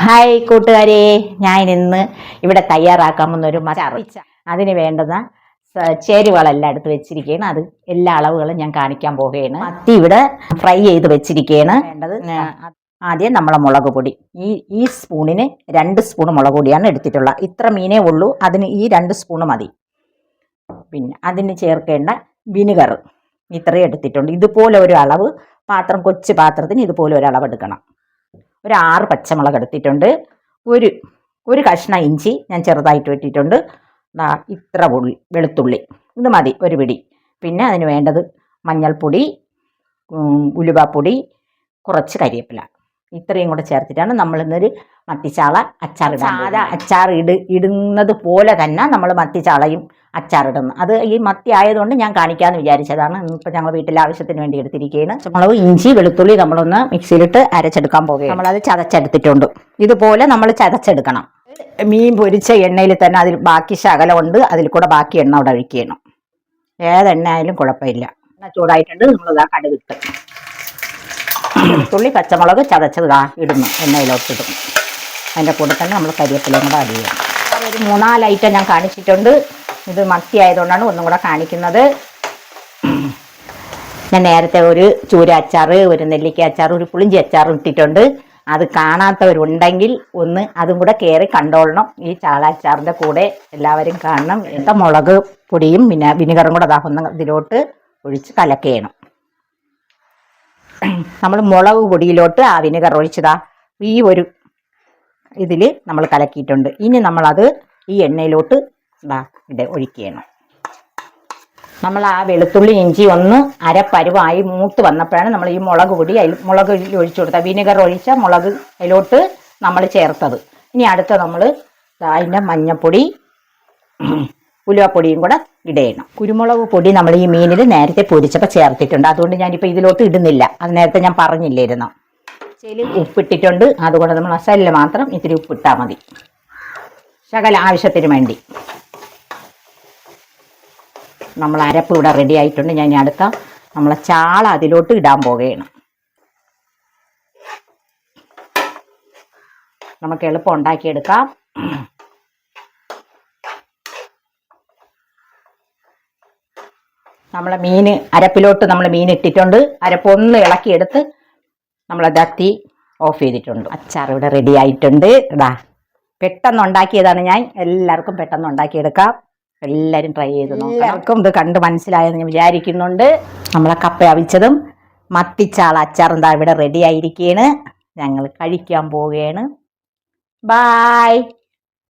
Hi കൂട്ടുകാരെ, ഞാൻ ഇന്ന് ഇവിടെ തയ്യാറാക്കാൻ പോകുന്നൊരു മച്ചാറ്. അതിന് വേണ്ടുന്ന ചേരുവകളെല്ലാം എടുത്ത് വെച്ചിരിക്കുകയാണ്. അത് എല്ലാ അളവുകളും ഞാൻ കാണിക്കാൻ പോവുകയാണ്. മത്തി ഇവിടെ ഫ്രൈ ചെയ്ത് വെച്ചിരിക്കുകയാണ്. വേണ്ടത് ആദ്യം നമ്മളെ മുളക് പൊടി, ഈ സ്പൂണിന് 2 സ്പൂൺ മുളക് പൊടിയാണ് എടുത്തിട്ടുള്ളത്. ഇത്ര മീനേ ഉള്ളൂ, അതിന് ഈ 2 സ്പൂൺ മതി. പിന്നെ അതിന് ചേർക്കേണ്ട വിനിഗർ ഇത്രയും എടുത്തിട്ടുണ്ട്. ഇതുപോലെ ഒരു അളവ് പാത്രം, കൊച്ചു പാത്രത്തിന് ഇതുപോലെ ഒരു അളവ് എടുക്കണം. ഒരു 6 പച്ചമുളക് എടുത്തിട്ടുണ്ട്. ഒരു കഷ്ണം ഇഞ്ചി ഞാൻ ചെറുതായിട്ട് വെട്ടിയിട്ടുണ്ട്. ഇത്ര വെളുത്തുള്ളി, ഇത് മതി ഒരു പിടി. പിന്നെ അതിന് വേണ്ടത് മഞ്ഞൾപ്പൊടി, ഉലുവാപ്പൊടി, കുറച്ച് കരിവേപ്പില, ഇത്രയും കൂടെ ചേർത്തിട്ടാണ് നമ്മൾ ഇന്നൊരു മത്തിച്ചാള അച്ചാർ സാധാ അച്ചാർ ഇടുന്നത് പോലെ തന്നെ നമ്മൾ മത്തിച്ചാളയും അച്ചാറിടുന്നു. അത് ഈ മത്തി ആയതുകൊണ്ട് ഞാൻ കാണിക്കാമെന്ന് വിചാരിച്ചതാണ്. ഇപ്പം ഞങ്ങൾ വീട്ടിലെ ആവശ്യത്തിന് വേണ്ടി എടുത്തിരിക്കുകയാണ്. പച്ചമുളക്, ഇഞ്ചി, വെളുത്തുള്ളി നമ്മളൊന്ന് മിക്സിയിലിട്ട് അരച്ചെടുക്കാൻ പോകുകയാണ്. നമ്മളത് ചതച്ചെടുത്തിട്ടുണ്ട്. ഇതുപോലെ നമ്മൾ ചതച്ചെടുക്കണം. മീൻ പൊരിച്ച എണ്ണയിൽ തന്നെ അതിൽ ബാക്കി ശകലമുണ്ട്, അതിൽ കൂടെ ബാക്കി എണ്ണ അവിടെ ഒഴിക്കണം. ഏതെണ്ണ ആയാലും കുഴപ്പമില്ല. എണ്ണ ചൂടായിട്ടുണ്ട്. നമ്മളിതാ കടുകിട്ട് വെളുത്തുള്ളി, പച്ചമുളക് ചതച്ചത് ഇടുന്നു, എണ്ണയിലോട്ട് ഇടുന്നു. അതിൻ്റെ കൂടെ തന്നെ നമ്മൾ കരിവേപ്പിലയും കൂടെ ആഡ് ചെയ്യണം. ഒരു 3-4 ഐറ്റം ഞാൻ കാണിച്ചിട്ടുണ്ട്. ഇത് മത്തി ആയതുകൊണ്ടാണ് ഒന്നും കൂടെ കാണിക്കുന്നത്. ഞാൻ നേരത്തെ ഒരു ചൂര അച്ചാർ, ഒരു നെല്ലിക്ക അച്ചാർ, ഒരു പുളിഞ്ചി അച്ചാറും ഇട്ടിട്ടുണ്ട്. അത് കാണാത്തവരുണ്ടെങ്കിൽ ഒന്ന് അതും കൂടെ കയറി കണ്ടോളണം. ഈ ചാള അച്ചാറിൻ്റെ കൂടെ എല്ലാവരും കാണണം. മുളക് പൊടിയും പിന്നെ വിനിഗറും കൂടെ അതാകുന്ന ഇതിലോട്ട് ഒഴിച്ച് കലക്കണം. നമ്മൾ മുളക് പൊടിയിലോട്ട് ആ വിനിഗർ ഒഴിച്ചതാ ഈ ഒരു ഇതിൽ നമ്മൾ കലക്കിയിട്ടുണ്ട്. ഇനി നമ്മളത് ഈ എണ്ണയിലോട്ട് ഇവിടെ ഒഴിക്കണം. നമ്മൾ ആ വെളുത്തുള്ളി ഇഞ്ചി ഒന്ന് അരപ്പരുവായി മൂത്ത് വന്നപ്പോഴാണ് നമ്മൾ ഈ മുളക് പൊടി മുളക് ഒഴിച്ചു കൊടുത്തത്. വിനെഗർ ഒഴിച്ച മുളക് അതിലോട്ട് നമ്മൾ ചേർത്തത്. ഇനി അടുത്ത നമ്മൾ അതിൻ്റെ മഞ്ഞൾപ്പൊടി, ഉലുവപ്പൊടിയും കൂടെ ഇടണം. കുരുമുളക് പൊടി നമ്മൾ ഈ മീനിൽ നേരത്തെ പൊരിച്ചപ്പോൾ ചേർത്തിട്ടുണ്ട്. അതുകൊണ്ട് ഞാനിപ്പോൾ ഇതിലോട്ട് ഇടുന്നില്ല. അത് നേരത്തെ ഞാൻ പറഞ്ഞില്ലായിരുന്നു. ഇതിൽ ഉപ്പിട്ടിട്ടുണ്ട്. അതുകൊണ്ട് നമ്മൾ മസാലയിൽ മാത്രം ഇത്തിരി ഉപ്പിട്ടാൽ മതി, ശകല ആവശ്യത്തിന് വേണ്ടി. നമ്മൾ അരപ്പ് ഇവിടെ റെഡി ആയിട്ടുണ്ട്. ഞാൻ അടുത്ത നമ്മളെ ചാള അതിലോട്ട് ഇടാൻ പോവുകയാണ്. നമുക്ക് എളുപ്പം ഉണ്ടാക്കിയെടുക്കാം. നമ്മളെ അരപ്പിലോട്ട് നമ്മൾ മീൻ ഇട്ടിട്ടുണ്ട്. അരപ്പൊന്ന് ഇളക്കിയെടുത്ത് നമ്മളത് തീ ഓഫ് ചെയ്തിട്ടുണ്ട്. അച്ചാർ ഇവിടെ റെഡി ആയിട്ടുണ്ട്. പെട്ടെന്ന് ഉണ്ടാക്കിയതാണ് ഞാൻ. എല്ലാവർക്കും പെട്ടെന്ന് ഉണ്ടാക്കിയെടുക്കാം. എല്ലാവരും ട്രൈ ചെയ്ത് നോക്കാം. എല്ലാവർക്കും ഇത് കണ്ട് മനസ്സിലായെന്ന് ഞാൻ വിചാരിക്കുന്നുണ്ട്. നമ്മളെ കപ്പ അവിച്ചതും മത്തിച്ചാള അച്ചാറും ഇവിടെ റെഡി ആയിരിക്കുകയാണ്. ഞങ്ങൾ കഴിക്കാൻ പോവുകയാണ്. ബായ്.